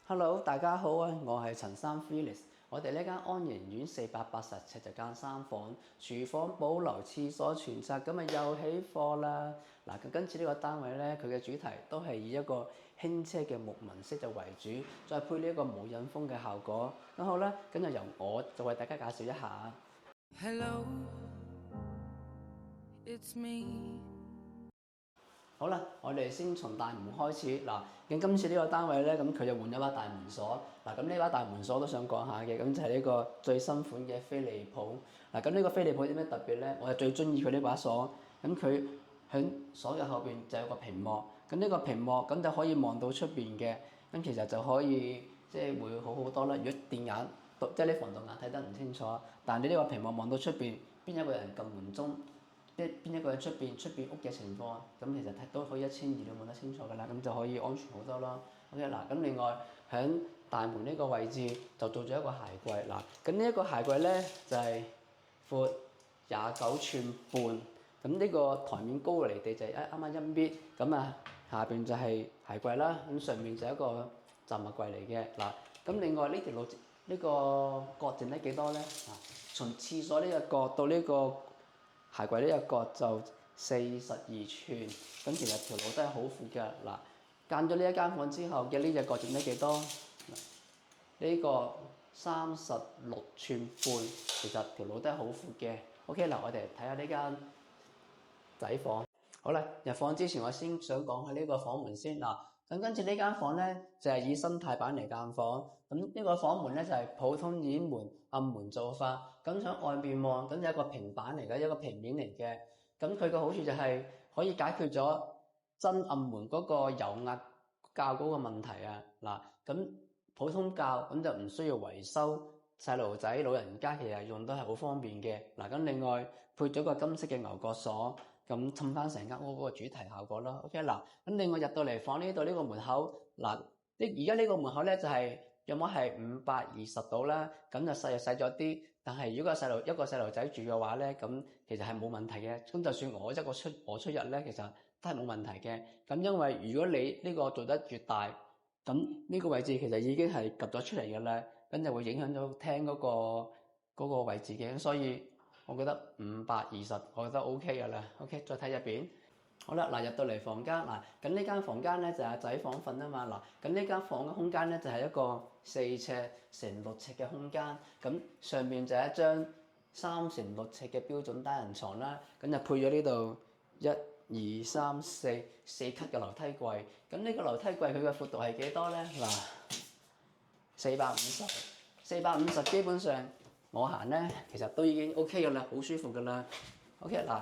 Hello，大家好啊！我係陳生 Felix。我哋呢間安盈苑480尺就間3房，廚房保留，廁所全拆，咁啊又起貨啦！嗱，跟住呢個單位咧，佢嘅主題都係以一個輕奢嘅木紋色就為主，再配呢一個無印風嘅效果。咁好啦，咁就由我就為大家介紹一下。Hello, it's me。好啦，我哋先從大門開始嗱。咁今次呢個單位咧，咁佢就換咗把大門鎖嗱。咁呢把大門鎖都想講下嘅，咁就係呢個最新款嘅飛利浦嗱。咁呢個飛利浦有咩特別咧？我係最中意佢呢把鎖。咁佢喺鎖嘅後邊就有個屏幕，咁呢個屏幕咁就可以望到出邊嘅，咁其實就可以即係會好好多啦。如果電眼即係你防盜眼睇得唔清楚，但係你呢個屏幕望到出邊邊一個人撳門鐘。邊一個喺出邊屋嘅情況，咁其實都可以1/1000都望得清楚㗎啦，咁就可以安全好多咯。OK 嗱，咁另外喺大門呢個位置就做咗一個鞋櫃嗱，咁呢一個鞋櫃咧就係闊29寸半，咁呢個台面高嘅離地就係啱啱1米，咁啊下邊就係鞋櫃啦，咁上面就係一個雜物櫃嚟嘅嗱，咁另外呢條路呢個角剩得幾多咧？嗱，從廁所呢個角到呢個鞋櫃呢個角就42寸，咁其實條路都係好闊嘅嗱。間咗呢一間房之後嘅呢隻角剩得幾多？呢個36寸半，其實條路都係好闊嘅。OK 嗱，我哋睇下呢間仔房。好啦，入房之前我先想講下呢個房門先嗱。咁跟住呢間房咧就係以生態版嚟間房，咁呢個房門咧就係普通掩門暗門做法，咁喺外邊望咁有一個平板嚟嘅，一個平面嚟嘅，咁佢個好處就係可以解決咗真暗門嗰個油壓較嗰個問題啊嗱，咁普通較咁就唔需要維修，細路仔老人家其實用都係好方便嘅嗱，咁另外配咗個金色嘅牛角鎖。咁襯翻成間屋嗰個主題效果啦。OK 嗱，咁另外入到嚟房呢度呢個門口嗱，而家呢個門口咧就係有冇係520度啦，咁就細咗啲。但係如果一個細路仔住嘅話咧，咁其實係冇問題嘅。咁就算我出入咧，其實都係冇問題嘅。咁因為如果你呢個做得越大，咁呢個位置其實已經係夾咗出嚟嘅啦，咁就會影響到廳嗰個位置嘅，所以。我覺得520，我覺得 OK 㗎啦。OK，再睇入邊。好啦，嗱入到嚟房間嗱，咁呢間房間咧就係阿仔房瞓啊嘛。嗱，咁呢間房嘅空間咧就係一個4尺乘6尺嘅空間，咁上面就係一張3乘6尺嘅標準單人床啦。咁就配咗呢度1、2、3、4級嘅樓梯櫃。咁呢個樓梯櫃佢嘅闊度係幾多咧？嗱，450基本上。我行咧，其實都已經 OK 㗎啦，好舒服㗎啦。OK 嗱，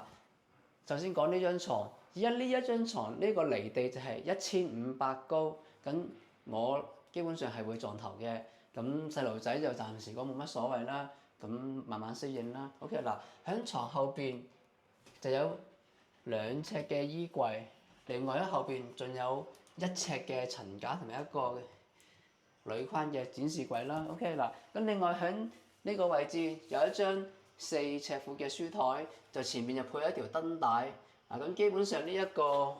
首先講呢張床，而家呢一張床呢個離地就係1500高，咁我基本上係會撞頭嘅。咁細路仔就暫時講冇乜所謂啦，咁慢慢適應啦。OK 嗱，喺床後邊就有2尺嘅衣櫃，另外喺後邊仲有1尺嘅層架同埋一個鋁框嘅展示櫃啦。OK 嗱，咁另外喺呢個位置有一張4尺闊嘅書台，就前面就配一條燈帶。嗱，咁基本上呢一個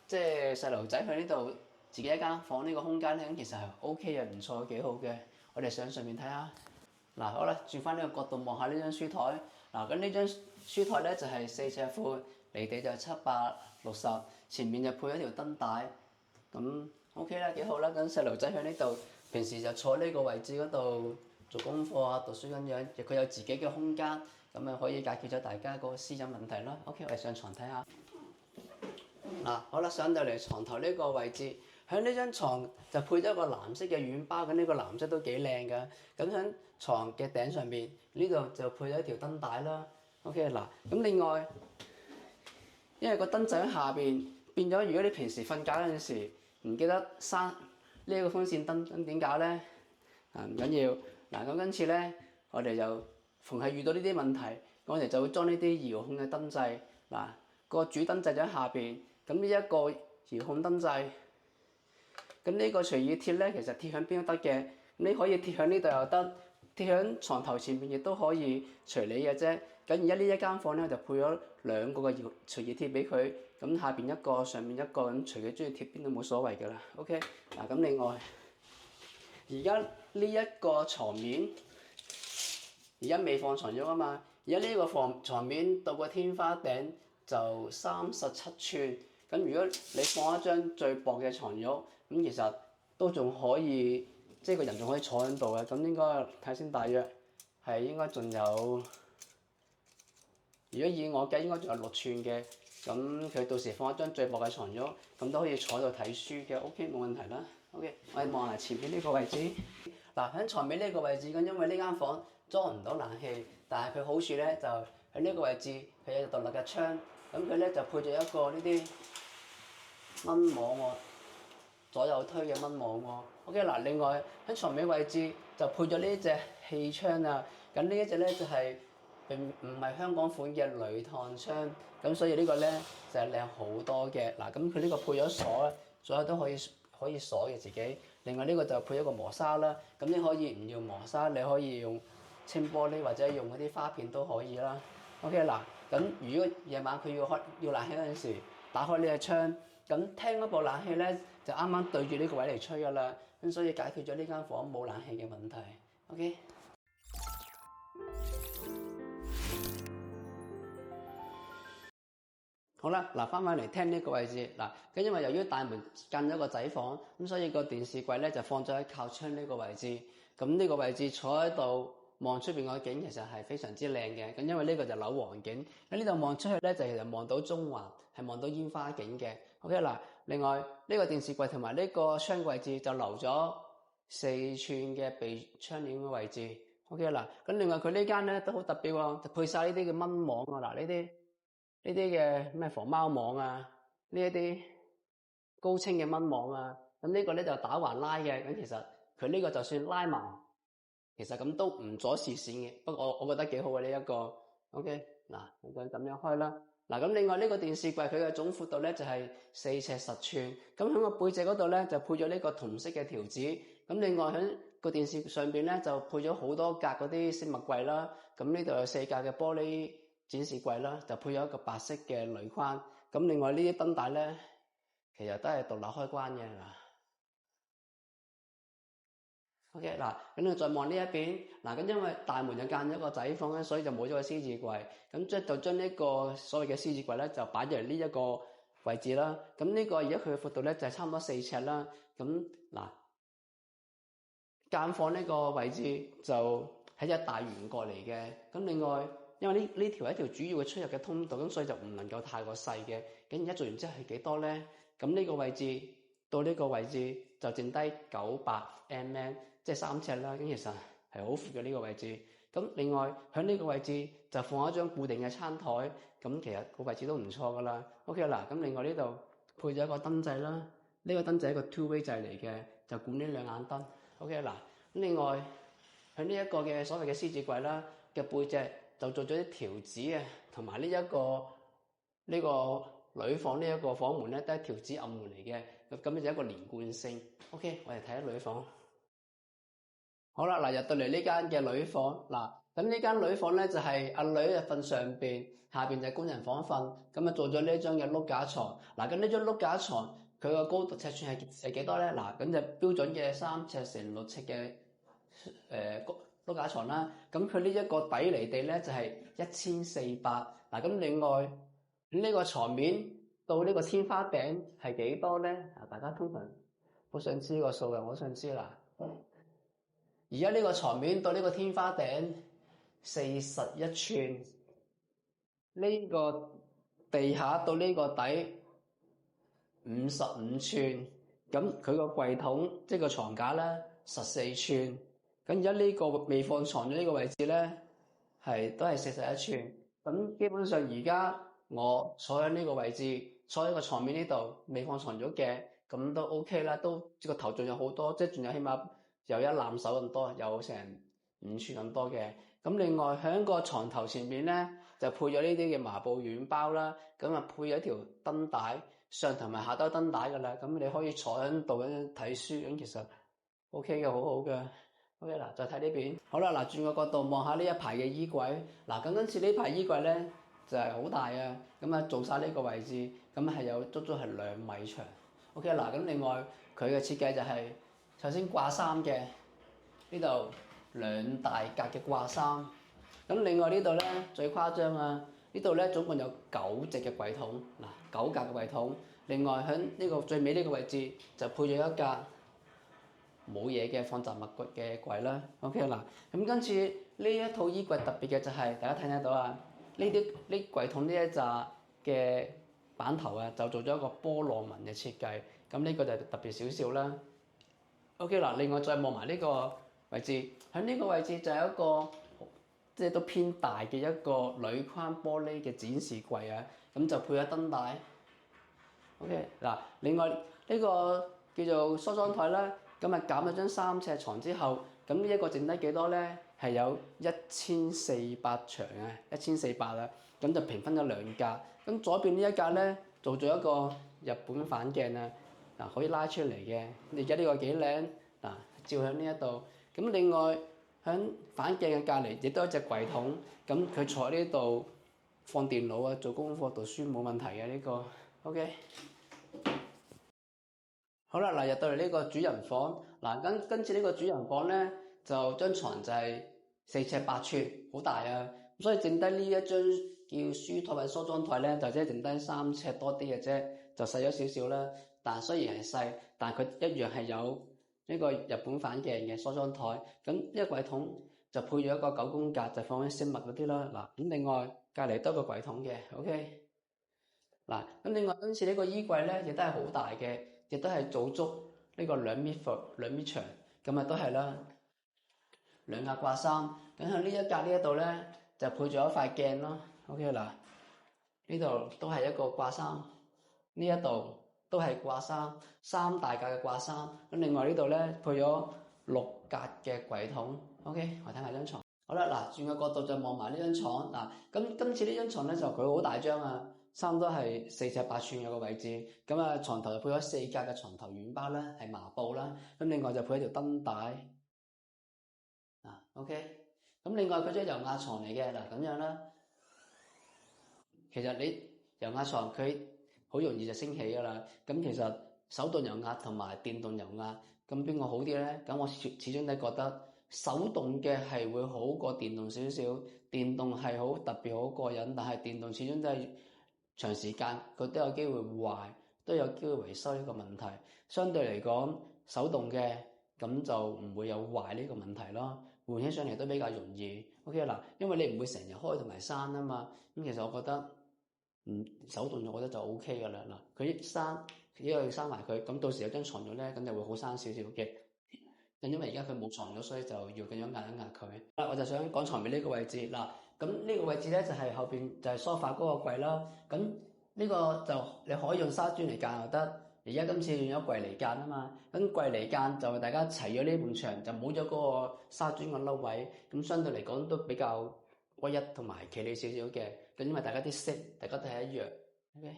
即係細路仔去呢度自己一間房呢個空間咧，咁其實係 OK 嘅，唔錯，幾好嘅。我哋上面睇下。嗱，好啦，轉翻呢個角度望下呢張書台。嗱，咁呢張書台咧就係4尺闊，離地就760，前面就配一條燈帶。咁 OK 啦，幾好啦。咁細路仔去呢度，平時就坐呢個位置嗰度。做功課啊，讀書咁樣，佢有自己嘅空間，咁啊可以解決咗大家嗰個私隱問題啦。OK，我哋上床睇下。嗱，好啦，上到嚟床頭呢個位置，喺呢張床就配咗一個藍色嘅軟包，咁呢個藍色都幾靚㗎。咁喺床嘅頂上面呢度就配咗一條燈帶啦。OK，嗱，咁另外，因為個燈仔喺下邊，變咗如果你平時瞓覺嗰陣時唔記得閂呢一個風扇燈，咁點搞咧？唔緊要。嗱，咁今次咧，我哋就逢係遇到呢啲問題，我哋就會裝呢啲遙控嘅燈掣。嗱，個主燈掣就喺下邊，咁呢一個遙控燈掣，咁呢個隨意貼咧，其實貼響邊都得嘅。你可以貼響呢度又得，貼響床頭前面亦都可以，隨你嘅啫。咁而家呢一間房咧，就配咗2個嘅隨意貼俾佢，咁下邊一個，上面一個，咁隨佢中意貼邊都冇所謂㗎啦。OK，嗱咁另外。而家呢一個床面，而家未放床褥啊嘛。而家呢個床面到個天花頂就37寸。咁如果你放一張最薄嘅床褥，咁其實都仲可以，即係個人仲可以坐喺度嘅。咁應該睇先，大約係應該仲有，如果以我計應該仲有6寸嘅。咁佢到時放一張最薄嘅床褥，咁都可以坐喺度睇書嘅。OK， 冇問題啦。OK， 我哋望下前面呢個位置。嗱，喺床尾呢個位置咁，因為呢間房裝唔到冷氣，但係佢好處咧就喺呢個位置，佢有獨立嘅窗，咁佢咧就配咗一個呢啲蚊網喎，左右推嘅蚊網喎。OK， 嗱，另外喺床尾位置就配咗呢隻氣窗啊。咁呢一隻咧就係並唔係香港款嘅鋁燙窗，咁所以呢個咧就係靚好多嘅。嗱，咁佢呢個配咗鎖咧，所有都可以鎖嘅自己。另外呢個就配一個磨砂啦，咁你可以唔要磨砂，你可以用清玻璃或者用嗰啲花片都可以啦。OK， 嗱，咁如果夜晚佢要冷氣嗰陣時，打開呢個窗，咁廳嗰部冷氣咧就啱啱對住呢個位嚟吹噶啦，咁所以解決咗呢間房冇冷氣嘅問題。OK。好啦，嗱，翻返嚟廳呢個位置，嗱，咁因為由於大門間咗個仔房，咁所以個電視櫃咧就放咗喺靠窗呢個位置。咁呢個位置坐喺度望出邊個景，其實係非常之靚嘅。咁因為呢個就樓王景，喺呢度望出去咧就其實望到中環，係望到煙花景嘅。OK， 嗱，另外呢個電視櫃同埋呢個窗位置就留咗4寸嘅避窗簾嘅位置。OK， 嗱，咁另外佢呢間咧都好特別喎，就配晒呢啲嘅蚊網啊，嗱，呢啲嘅咩防貓網啊，呢一啲高清嘅蚊網啊，咁呢個咧就打橫拉嘅，咁其實佢呢個就算拉埋，其實咁都唔阻視線嘅。不過我覺得幾好嘅呢一個。OK， 嗱，我就咁樣開啦。嗱，咁另外呢個電視櫃佢嘅總闊度咧就係4尺10寸，咁喺個背脊嗰度咧就配咗呢個銅色嘅條子。咁另外喺個電視上邊咧就配咗好多格嗰啲飾物櫃啦。咁呢度有4格嘅玻璃展示櫃啦，就配咗一個白色嘅鋁框。咁另外呢啲燈帶咧，其實都係獨立開關嘅。OK， 嗱，咁你再望呢一邊，嗱，咁因為大門就間咗個仔房咧，所以就冇咗個獅子櫃。咁即係就將呢個所謂嘅獅子櫃咧，就擺咗嚟呢一個位置啦。咁呢個而家佢嘅闊度咧就係差唔多4尺啦。咁嗱，間房呢個位置就係一大圓角嚟嘅。咁另外，因為呢條係一條主要嘅出入嘅通道，咁所以就唔能夠太過細嘅。咁而家做完之後係幾多咧？咁呢個位置到呢個位置就剩低900 mm， 即係3尺啦。咁其實係好闊嘅呢個位置。咁另外喺呢個位置就放一張固定嘅餐台，咁其實個位置都唔錯噶啦。OK 嗱，咁另外呢度配咗一個燈掣啦，呢個燈掣係一個 two-way 掣嚟嘅，就管呢兩眼燈。OK 嗱，咁另外喺呢一個嘅所謂嘅獅子櫃啦嘅背脊就做咗啲條子啊，同埋呢個女房呢一個房門咧都係條子暗門嚟嘅，咁就一個連貫性。OK， 我哋睇下女房。好啦，嗱，入到嚟呢間嘅女房，嗱，咁呢間女房咧就係阿女瞓上邊，下邊就係工人房瞓，咁啊做咗呢一張嘅碌架床。嗱，咁呢張碌架床佢個高度尺寸係幾多咧？嗱，咁就標準嘅3尺乘6尺嘅碌架床啦。咁佢呢一個底離地咧就係1400。嗱，咁另外呢個床面到呢個天花頂係幾多咧？啊，大家通常好想知個數嘅，我想知啦。而家呢個床面到呢個天花頂41寸，呢個地下到呢個底55寸，咁佢個櫃桶即係個床架咧14寸，咁而家呢個未放床嘅呢個位置咧都係41寸，咁基本上而家我坐喺呢個位置，坐喺個床面呢度未放床咗嘅，咁都 OK 啦，都個頭仲有好多，即係仲有起碼有一攬手咁多，有成5寸咁多嘅。咁另外喺個床頭前面咧就配咗呢啲嘅麻布軟包啦，咁啊配咗一條燈帶，上頭咪下兜燈帶噶啦，咁你可以坐喺度睇書，咁其實 OK 嘅，好好嘅。OK 嗱，再睇呢邊。好啦，嗱，轉個角度望下呢一排嘅衣櫃。嗱，咁今次呢排衣櫃咧就係好大啊，咁啊做晒呢個位置，咁係有足足係2米長。OK 嗱，咁另外佢嘅設計就係首先掛衫嘅，呢度2大格嘅掛衫。咁另外呢度咧最誇張啊！呢度咧總共有9隻嘅櫃桶，嗱9格嘅櫃桶。另外喺呢個最尾呢個位置就配咗一格冇嘢嘅放雜物嘅櫃啦。OK 嗱，咁跟住呢一套衣櫃特別嘅就係、大家睇得到啊，呢櫃桶呢一紮嘅板頭啊，就做咗一個波浪紋嘅設計。咁呢個就特別少少啦。OK 嗱，另外再望埋呢個位置，喺呢個位置就有一個即係都偏大嘅一個鋁框玻璃嘅展示櫃啊，咁就配咗燈帶。OK 嗱，另外呢個叫做梳妝台啦，咁啊減咗張3尺床之後，咁呢一個剩低幾多咧？係有1400長啊，1400啊，咁就平分咗2格。咁左邊呢一格咧做咗一個日本反鏡啊，嗱可以拉出嚟嘅。而家呢個幾靚嗱，照喺呢一度。咁另外喺反鏡嘅隔離亦都有一隻櫃桶，咁佢坐喺呢度放電腦啊，做功課讀書冇問題嘅呢個。OK。好啦，嗱入到嚟呢個主人房，嗱跟住呢個主人房咧，就張床就係4尺8寸，好大啊！所以剩低呢一張叫書台或者梳妝台咧，就即係剩低3尺多啲嘅啫，就細咗少少啦。但雖然係細，但佢一樣係有呢個日本反鏡嘅梳妝台。咁呢個櫃桶就配咗一個9宮格，就放啲飾物嗰啲啦。嗱咁另外隔離都有個櫃桶嘅 ，OK。嗱咁另外今次呢個衣櫃咧，亦都係好大嘅。亦都係做足呢個2米闊、2米長，咁啊都係啦。2格掛衫，咁喺呢一格呢一度咧就配咗一塊鏡咯。OK 嗱，呢度都係一個掛衫，呢一度都係掛衫，3大格嘅掛衫。咁另外呢度咧配咗6格嘅櫃桶。OK， 我睇下張床。好啦，嗱轉個角度就望埋呢張床。嗱，咁今次呢張床咧就佢好大張啊。差唔多係4尺8寸有個位置，咁啊床頭就配咗4格嘅床頭軟包啦，係麻布啦。咁另外就配一條燈帶，OK。咁另外佢張油壓床嚟嘅，嗱咁樣啦。其實你油壓床佢好容易就升起噶啦。咁其實手動油壓同埋電動油壓，咁邊個好啲咧？咁我始終都覺得手動嘅係會好過電動少少。電動係好特別好過癮，但係電動始終都係長時間佢都有機會壞，都有機會維修呢個問題。相對嚟講，手動嘅咁就唔會有壞呢個問題咯。換起上嚟都比較容易。OK 嗱，因為你唔會成日開同埋閂啊嘛。咁其實我覺得，手動我覺得就 OK 噶啦。嗱，佢一閂，因為閂埋佢，咁到時有張床咗咧，咁就會好閂少少嘅。因為而家佢冇床咗，所以就要咁樣壓一壓佢。我就想講床尾呢個位置嗱。咁呢個位置咧就係後邊就係梳化嗰個櫃啦。咁呢個就你可以用紗磚嚟間又得。而家今次用咗櫃嚟間啊嘛。咁櫃嚟間就大家齊咗呢埲牆，就冇咗嗰個紗磚個凹位。咁相對嚟講都比較屈一同埋企理少少嘅。咁因為大家啲色大家都係一樣。OK。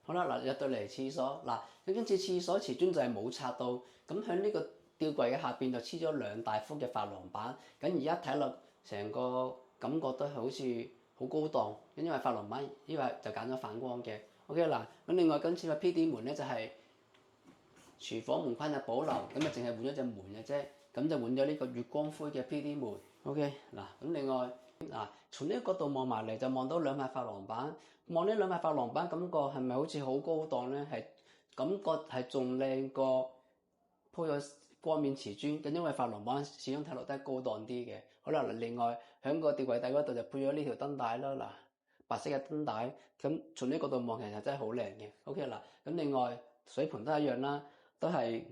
好啦，嗱入到嚟廁所，嗱咁今次廁所瓷磚就係冇拆到，咁喺呢個吊櫃嘅下邊就黐咗2大幅嘅珐琅板，咁而家睇落成個感覺都係好似好高檔，因為珐琅板呢個就揀咗反光嘅。OK 嗱，咁另外今次嘅 PD 門咧就係廚房門框嘅保留，咁啊淨係換咗隻門嘅啫，咁就換咗呢個月光灰嘅 PD 門。OK 嗱，咁另外嗱從呢個角度望埋嚟就望到2塊珐琅板。望呢2塊珐琅板，感覺係咪好似好高檔咧？係感覺係仲靚過鋪咗光面瓷磚，咁因為珐琅板始終睇落都係高檔啲嘅。好啦，另外喺個吊櫃底嗰度就配咗呢條燈帶啦。嗱，白色嘅燈帶，咁從呢個角度望其實真係好靚嘅。OK 嗱，咁另外水盤都一樣啦，都係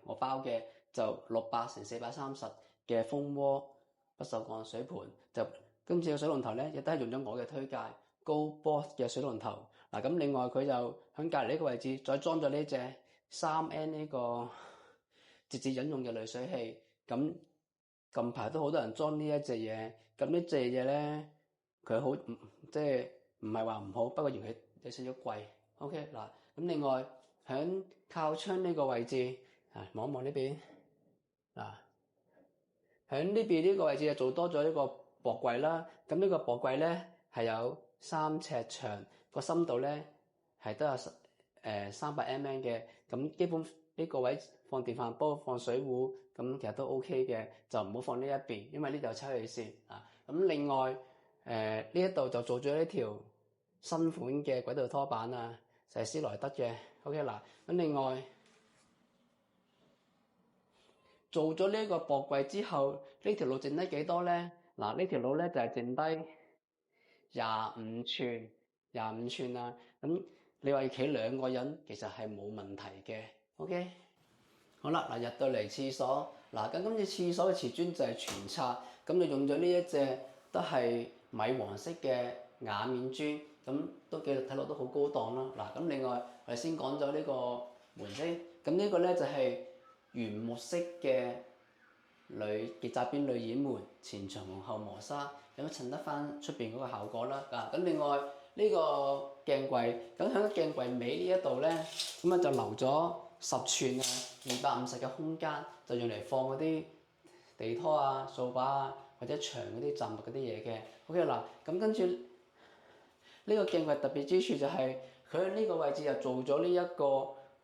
我包嘅，就600×430嘅蜂窩不鏽鋼水盤。就今次嘅水龍頭咧，亦都係用咗我嘅推介。高波嘅水龍頭嗱，咁另外佢就喺隔離呢個位置再裝咗呢隻3N 呢個直接飲用嘅濾水器。咁近排都好多人裝呢一隻嘢，咁呢隻嘢咧佢好即係唔係話唔好，不過嫌佢有少少貴。OK 嗱，咁另外喺靠窗呢個位置望一望呢邊嗱，喺呢邊呢個位置就做多咗呢個薄櫃啦。咁呢個薄櫃咧係有3尺長，個深度咧係都有 300mm 嘅，咁基本呢個位放電飯煲、放水壺，咁其實都 OK 嘅，就唔好放呢一邊，因為呢度有抽氣扇啊。咁另外呢一度就做咗呢條新款嘅軌道拖板啊，就係施萊德嘅。OK 嗱，咁另外做咗呢一個駁櫃之後，呢條路剩低幾多咧？嗱，呢條路咧就係剩低25寸啊。咁你話要企兩個人，其實係冇問題嘅。OK， 好啦，嗱入到嚟廁所，嗱咁今次廁所嘅瓷磚就係全拆，咁你用咗呢一隻都係米黃色嘅瓦面磚，咁都幾睇落都好高檔啦。嗱咁另外我哋先講咗呢個門先，咁呢個咧就係原木色嘅結紮邊鋁掩門，前牆同後磨砂，咁襯得翻出邊嗰個效果啦。咁另外呢個鏡櫃，咁喺鏡櫃尾呢一度咧，咁啊就留咗10寸啊250嘅空間，就用嚟放嗰啲地拖啊、掃把啊或者牆嗰啲雜物嗰啲嘢嘅。OK 嗱，咁跟住呢個鏡櫃特別之處就係佢喺呢個位置就做咗呢一個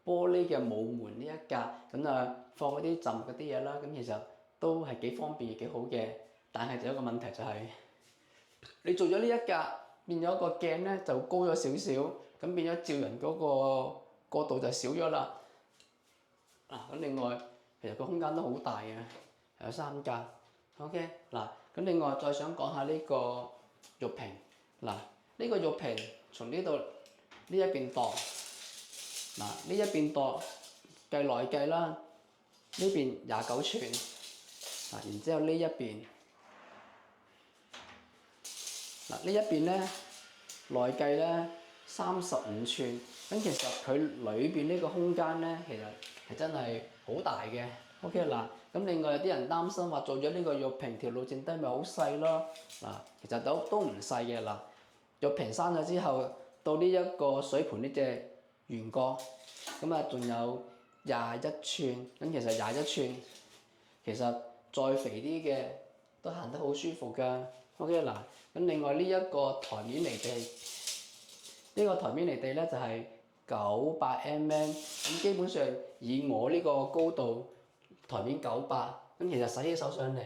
玻璃嘅母門呢一格，咁啊放嗰啲雜物嗰啲嘢啦，咁其實都係幾方便幾好嘅。但係就有一個問題就係，你做咗呢一格變咗個鏡咧就高咗少少，咁變咗照人嗰個角度就少咗啦。咁另外其實個空間都好大嘅，有3格。OK 嗱，咁另外再想講下呢個玉屏。嗱，呢個玉屏從呢度呢一邊度，嗱呢一邊度計內計啦，呢邊29寸，然之後呢一邊，嗱呢一邊咧內計咧35寸，咁其實佢裏邊呢個空間咧其實係真係好大嘅。OK 嗱，咁另外有啲人擔心話做咗呢個玉屏條路剩低咪好細咯。嗱，其實都唔細嘅。嗱，玉屏閂咗之後，到呢一個水盤呢隻圓角，咁啊仲有21寸，咁其實21寸其實再肥啲嘅都行得好舒服㗎。OK 嗱，咁另外呢一個台面離地，呢個台面離地咧就係900mm，咁基本上以我呢個高度，台面900，咁其實洗起手上嚟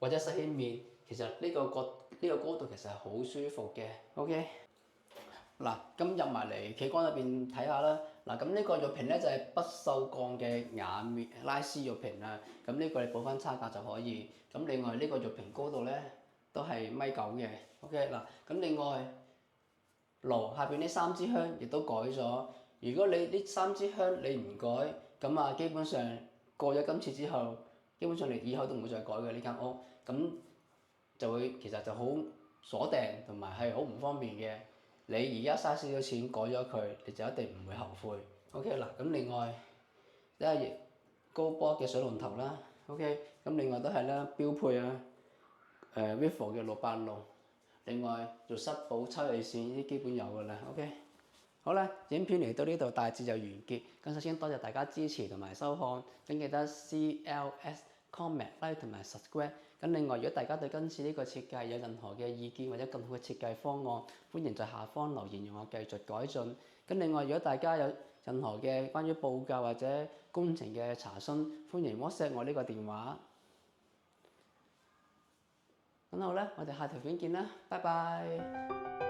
或者洗起面，其實呢個高度其實係好舒服嘅。OK， 嗱，咁入埋嚟企缸入邊睇下啦。嗱，咁呢個玉屏咧就係不鏽鋼嘅瓦面拉絲玉屏啊。咁呢個你補翻差價就可以。咁另外呢個玉屏高度咧都係1.9米嘅。OK，嗱，咁另外爐下邊呢3支香亦都改咗。如果你呢3支香你唔改，咁啊基本上過咗今次之後，基本上你以後都唔會再改嘅呢間屋。咁就會其實就好鎖定同埋係好唔方便嘅。你而家嘥少少錢改咗佢，你就一定唔會後悔。OK 嗱，咁另外一係高波嘅水龍頭啦。OK，咁另外都係啦，標配啊。Vivo 嘅686，另外做濕寶抽氣扇呢啲基本有㗎啦。OK， 好啦，影片嚟到呢度大致就完結。咁首先多謝大家支持同埋收看，咁記得 CLS、comment、like 同埋 subscribe。咁另外，如果大家對今次呢個設計有任何嘅意見或者更好嘅設計方案，歡迎在下方留言，讓我繼續改進。咁另外，如果大家有任何嘅關於報價或者工程嘅查詢，歡迎 WhatsApp 我呢個電話。咁好啦，我哋下條片見啦，拜拜。